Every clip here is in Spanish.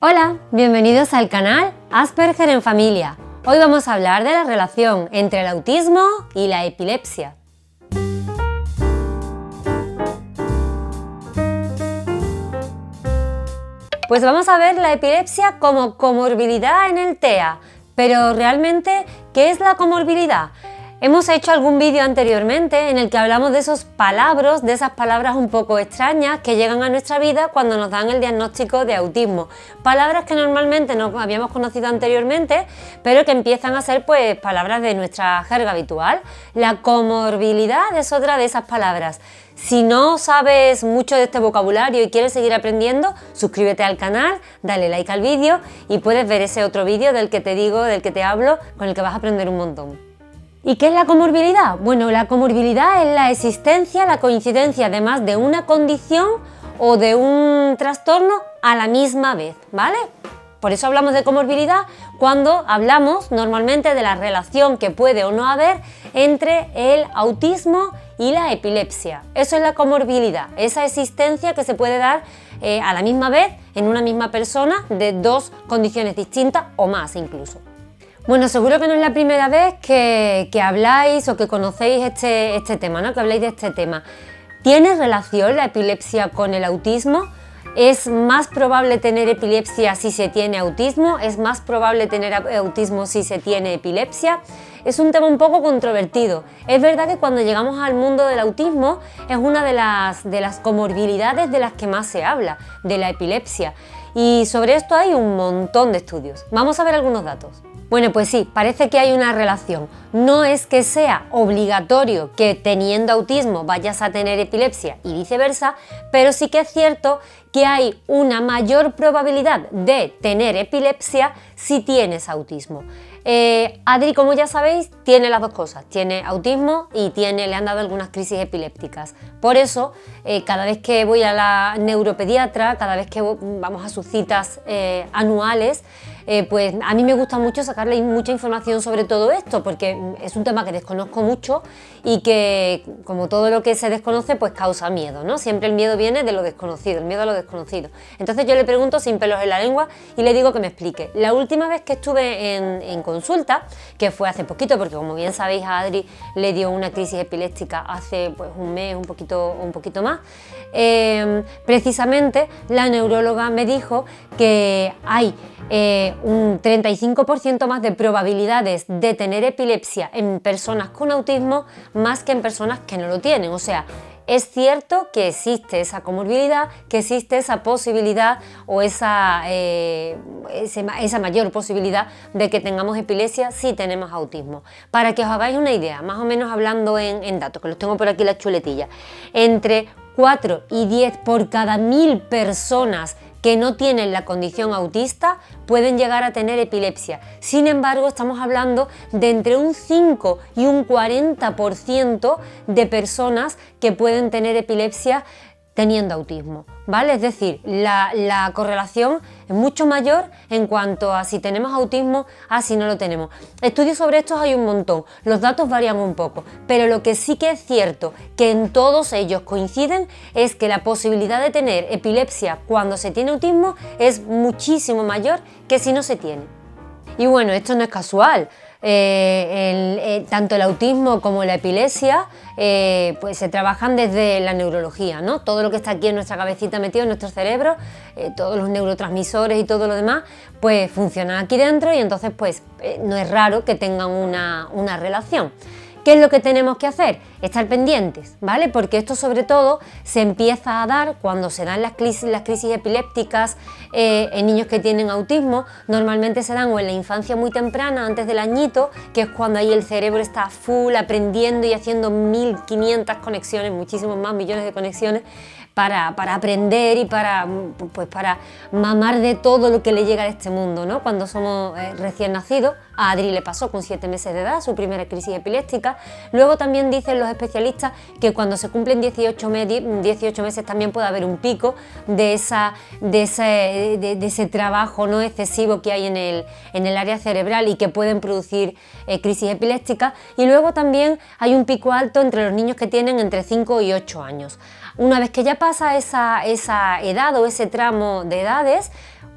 Hola, bienvenidos al canal Asperger en Familia. Hoy vamos a hablar de la relación entre el autismo y la epilepsia. Pues vamos a ver la epilepsia como comorbilidad en el TEA, pero realmente, ¿qué es la comorbilidad? Hemos hecho algún vídeo anteriormente en el que hablamos de esos palabras, de esas palabras un poco extrañas que llegan a nuestra vida cuando nos dan el diagnóstico de autismo. Palabras que normalmente no habíamos conocido anteriormente, pero que empiezan a ser pues palabras de nuestra jerga habitual. La comorbilidad es otra de esas palabras. Si no sabes mucho de este vocabulario y quieres seguir aprendiendo, suscríbete al canal, dale like al vídeo y puedes ver ese otro vídeo del que te digo, del que te hablo, con el que vas a aprender un montón. ¿Y qué es la comorbilidad? Bueno, la comorbilidad es la existencia, la coincidencia de más de una condición o de un trastorno a la misma vez, ¿vale? Por eso hablamos de comorbilidad cuando hablamos normalmente de la relación que puede o no haber entre el autismo y la epilepsia. Eso es la comorbilidad, esa existencia que se puede dar a la misma vez en una misma persona de dos condiciones distintas o más incluso. Bueno, seguro que no es la primera vez que habláis o que conocéis este tema, ¿no? Que habláis de este tema. ¿Tiene relación la epilepsia con el autismo? ¿Es más probable tener epilepsia si se tiene autismo? ¿Es más probable tener autismo si se tiene epilepsia? Es un tema un poco controvertido. Es verdad que cuando llegamos al mundo del autismo es una de las comorbilidades de las que más se habla, de la epilepsia. Y sobre esto hay un montón de estudios. Vamos a ver algunos datos. Bueno, pues sí, parece que hay una relación. No es que sea obligatorio que teniendo autismo vayas a tener epilepsia y viceversa, pero sí que es cierto que hay una mayor probabilidad de tener epilepsia si tienes autismo. Adri, como ya sabéis, tiene las dos cosas, tiene autismo y le han dado algunas crisis epilépticas. Por eso, cada vez que voy a la neuropediatra, cada vez que vamos a sus citas anuales, pues a mí me gusta mucho sacarle mucha información sobre todo esto, porque es un tema que desconozco mucho y que, como todo lo que se desconoce, pues causa miedo, ¿no? Siempre el miedo viene de lo desconocido, el miedo a lo desconocido. Entonces yo le pregunto sin pelos en la lengua y le digo que me explique. La última vez que estuve en consulta, que fue hace poquito, porque como bien sabéis a Adri le dio una crisis epiléptica hace pues un mes, un poquito más, precisamente la neuróloga me dijo que hay un 35% más de probabilidades de tener epilepsia en personas con autismo más que en personas que no lo tienen. O sea, es cierto que existe esa comorbilidad, que existe esa posibilidad o esa mayor posibilidad de que tengamos epilepsia si tenemos autismo. Para que os hagáis una idea, más o menos hablando en datos, que los tengo por aquí las chuletillas, entre 4 y 10 por cada 1000 personas que no tienen la condición autista pueden llegar a tener epilepsia. Sin embargo, estamos hablando de entre un 5 y un 40% de personas que pueden tener epilepsia teniendo autismo, ¿vale? Es decir, la correlación es mucho mayor en cuanto a si tenemos autismo a si no lo tenemos. Estudios sobre estos hay un montón, los datos varían un poco, pero lo que sí que es cierto, que en todos ellos coinciden, es que la posibilidad de tener epilepsia cuando se tiene autismo es muchísimo mayor que si no se tiene. Y bueno, esto no es casual. Tanto el autismo como la epilepsia pues se trabajan desde la neurología, ¿no? Todo lo que está aquí en nuestra cabecita metido en nuestro cerebro, todos los neurotransmisores y todo lo demás, pues funcionan aquí dentro y entonces pues no es raro que tengan una relación. ¿Qué es lo que tenemos que hacer? Estar pendientes, ¿vale? Porque esto sobre todo se empieza a dar cuando se dan las crisis epilépticas en niños que tienen autismo. Normalmente se dan o en la infancia muy temprana, antes del añito, que es cuando ahí el cerebro está full aprendiendo y haciendo 1500 conexiones, muchísimos más millones de conexiones, para aprender y para mamar de todo lo que le llega a este mundo, ¿no? Cuando somos recién nacidos. A Adri le pasó con 7 meses de edad su primera crisis epiléptica. Luego también dicen los especialistas que cuando se cumplen 18 meses también puede haber un pico de ese trabajo no excesivo que hay en el área cerebral y que pueden producir crisis epilépticas. Y luego también hay un pico alto entre los niños que tienen entre 5 y 8 años. Una vez que ya pasa esa edad o ese tramo de edades,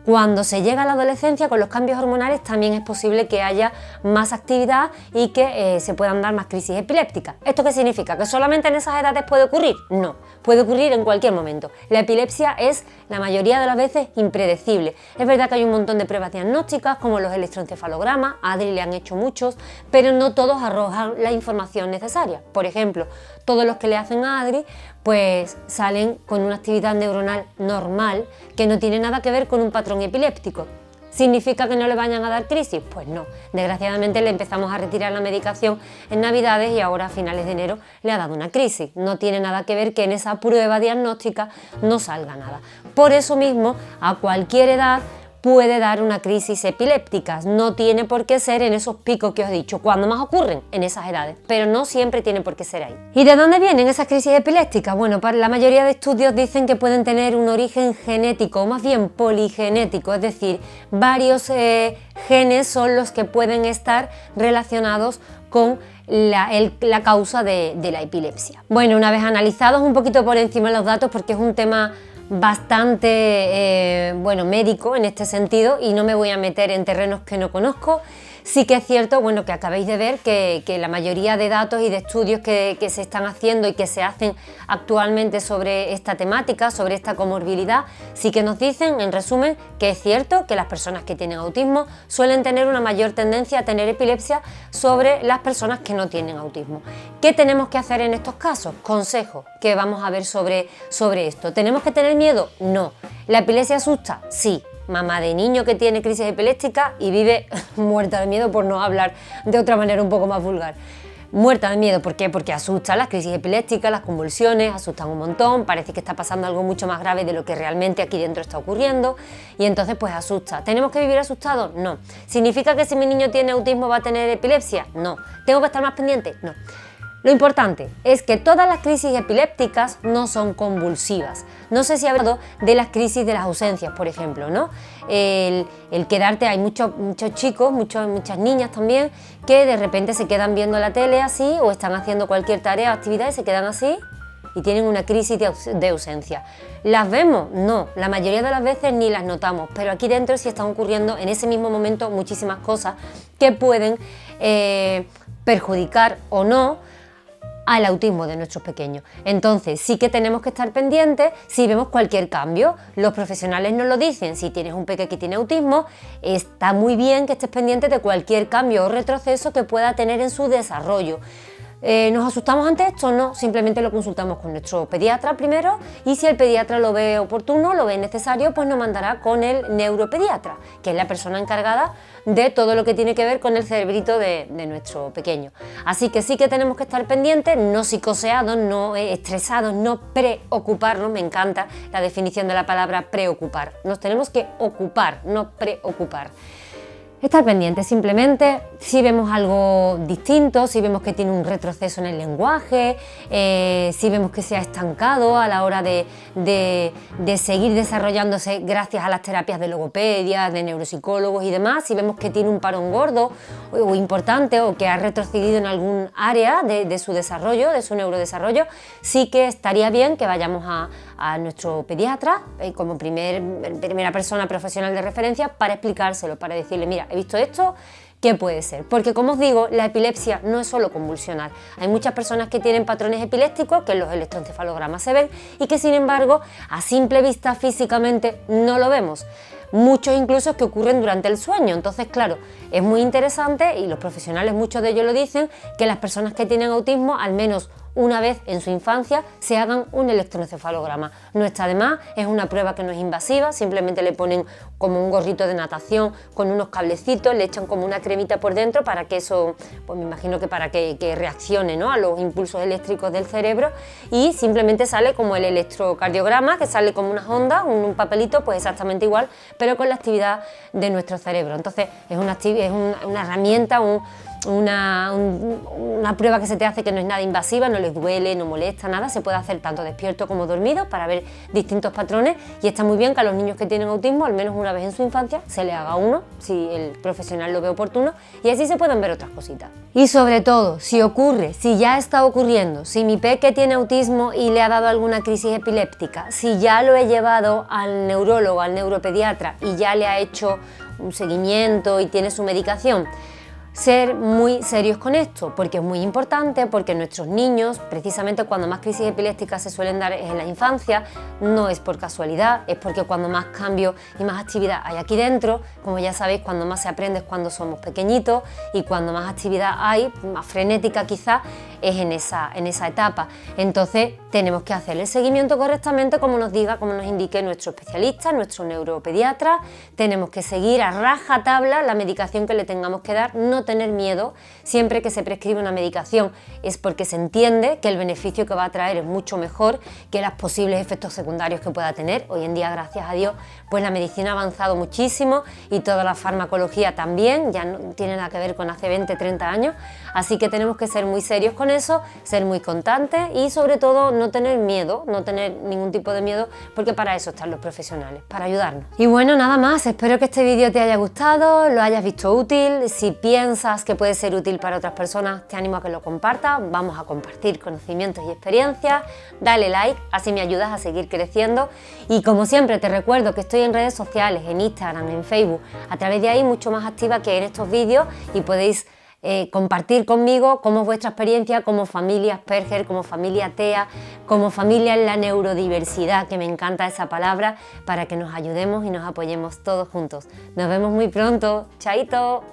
Cuando se llega a la adolescencia, con los cambios hormonales también es posible que haya más actividad y que se puedan dar más crisis epilépticas. ¿Esto qué significa? ¿Que solamente en esas edades puede ocurrir? No, puede ocurrir en cualquier momento. La epilepsia es la mayoría de las veces impredecible. Es verdad que hay un montón de pruebas diagnósticas como los electroencefalogramas, a Adri le han hecho muchos, pero no todos arrojan la información necesaria. Por ejemplo, todos los que le hacen a Adri pues salen con una actividad neuronal normal que no tiene nada que ver con un patrón epiléptico. ¿Significa que no le vayan a dar crisis? Pues no. Desgraciadamente le empezamos a retirar la medicación en Navidades y ahora a finales de enero le ha dado una crisis. No tiene nada que ver que en esa prueba diagnóstica no salga nada. Por eso mismo, a cualquier edad puede dar una crisis epiléptica, no tiene por qué ser en esos picos que os he dicho. ¿Cuándo más ocurren? En esas edades, pero no siempre tiene por qué ser ahí. ¿Y de dónde vienen esas crisis epilépticas? Bueno, para la mayoría de estudios dicen que pueden tener un origen genético, o más bien poligenético, es decir, varios genes son los que pueden estar relacionados con la causa de la epilepsia. Bueno, una vez analizados un poquito por encima los datos, porque es un tema bastante médico en este sentido y no me voy a meter en terrenos que no conozco. Sí que es cierto, bueno, que acabáis de ver que la mayoría de datos y de estudios que se están haciendo y que se hacen actualmente sobre esta temática, sobre esta comorbilidad, sí que nos dicen, en resumen, que es cierto que las personas que tienen autismo suelen tener una mayor tendencia a tener epilepsia sobre las personas que no tienen autismo. ¿Qué tenemos que hacer en estos casos? Consejos que vamos a ver sobre esto. ¿Tenemos que tener miedo? No. ¿La epilepsia asusta? Sí. Mamá de niño que tiene crisis epiléptica y vive muerta de miedo, por no hablar de otra manera un poco más vulgar. Muerta de miedo, ¿por qué? Porque asusta, las crisis epilépticas, las convulsiones, asustan un montón, parece que está pasando algo mucho más grave de lo que realmente aquí dentro está ocurriendo y entonces pues asusta. ¿Tenemos que vivir asustados? No. ¿Significa que si mi niño tiene autismo va a tener epilepsia? No. ¿Tengo que estar más pendiente? No. Lo importante es que todas las crisis epilépticas no son convulsivas. No sé si he hablado de las crisis de las ausencias, por ejemplo, ¿no? El quedarte, hay muchos chicos, muchas niñas también, que de repente se quedan viendo la tele así o están haciendo cualquier tarea o actividad y se quedan así y tienen una crisis de ausencia. ¿Las vemos? No, la mayoría de las veces ni las notamos, pero aquí dentro sí están ocurriendo en ese mismo momento muchísimas cosas que pueden perjudicar o no al autismo de nuestros pequeños. Entonces sí que tenemos que estar pendientes si vemos cualquier cambio. Los profesionales nos lo dicen, si tienes un peque que tiene autismo, está muy bien que estés pendiente de cualquier cambio o retroceso que pueda tener en su desarrollo. ¿Nos asustamos ante esto? No, simplemente lo consultamos con nuestro pediatra primero y si el pediatra lo ve oportuno, lo ve necesario, pues nos mandará con el neuropediatra, que es la persona encargada de todo lo que tiene que ver con el cerebrito de nuestro pequeño. Así que sí que tenemos que estar pendientes, no psicoseados, no estresados, no preocuparnos, me encanta la definición de la palabra preocupar, nos tenemos que ocupar, no preocupar. Estar pendiente simplemente si vemos algo distinto, si vemos que tiene un retroceso en el lenguaje, si vemos que se ha estancado a la hora de seguir desarrollándose gracias a las terapias de logopedia, de neuropsicólogos y demás, si vemos que tiene un parón gordo o importante o que ha retrocedido en algún área de su desarrollo, de su neurodesarrollo, sí que estaría bien que vayamos a nuestro pediatra como primera persona profesional de referencia para explicárselo, para decirle, mira, he visto esto, ¿qué puede ser? Porque como os digo, la epilepsia no es solo convulsionar. Hay muchas personas que tienen patrones epilépticos que en los electroencefalogramas se ven y que sin embargo a simple vista físicamente no lo vemos. Muchos incluso que ocurren durante el sueño. Entonces, claro, es muy interesante y los profesionales, muchos de ellos lo dicen, que las personas que tienen autismo al menos una vez en su infancia se hagan un electroencefalograma. No está de más, es una prueba que no es invasiva, simplemente le ponen como un gorrito de natación con unos cablecitos, le echan como una cremita por dentro para que eso, pues me imagino que para que reaccione, ¿no?, a los impulsos eléctricos del cerebro y simplemente sale como el electrocardiograma, que sale como unas ondas, un papelito, pues exactamente igual, pero con la actividad de nuestro cerebro. Entonces es una herramienta, una prueba que se te hace que no es nada invasiva, no les duele, no molesta nada, se puede hacer tanto despierto como dormido para ver distintos patrones y está muy bien que a los niños que tienen autismo al menos una vez en su infancia se le haga uno, si el profesional lo ve oportuno, y así se pueden ver otras cositas. Y sobre todo, si ocurre, si ya está ocurriendo, si mi peque tiene autismo y le ha dado alguna crisis epiléptica, si ya lo he llevado al neurólogo, al neuropediatra y ya le ha hecho un seguimiento y tiene su medicación, ser muy serios con esto, porque es muy importante, porque nuestros niños, precisamente cuando más crisis epilépticas se suelen dar es en la infancia, no es por casualidad, es porque cuando más cambio y más actividad hay aquí dentro, como ya sabéis, cuando más se aprende es cuando somos pequeñitos y cuando más actividad hay, más frenética quizás, es en esa etapa. Entonces tenemos que hacer el seguimiento correctamente como nos diga, como nos indique nuestro especialista, nuestro neuropediatra, tenemos que seguir a rajatabla la medicación que le tengamos que dar, no tener miedo. Siempre que se prescribe una medicación es porque se entiende que el beneficio que va a traer es mucho mejor que los posibles efectos secundarios que pueda tener. Hoy en día, gracias a Dios, pues la medicina ha avanzado muchísimo y toda la farmacología también, ya no tiene nada que ver con hace 20, 30 años, así que tenemos que ser muy serios con eso, ser muy constantes y sobre todo no tener miedo, no tener ningún tipo de miedo, porque para eso están los profesionales, para ayudarnos. Y bueno, nada más, espero que este vídeo te haya gustado, lo hayas visto útil. Si piensas que puede ser útil para otras personas, te animo a que lo compartas, vamos a compartir conocimientos y experiencias, dale like, así me ayudas a seguir creciendo y como siempre te recuerdo que estoy en redes sociales, en Instagram, en Facebook, a través de ahí mucho más activa que en estos vídeos y podéis compartir conmigo cómo es vuestra experiencia como familia Asperger, como familia TEA, como familia en la neurodiversidad, que me encanta esa palabra, para que nos ayudemos y nos apoyemos todos juntos. Nos vemos muy pronto. ¡Chaito!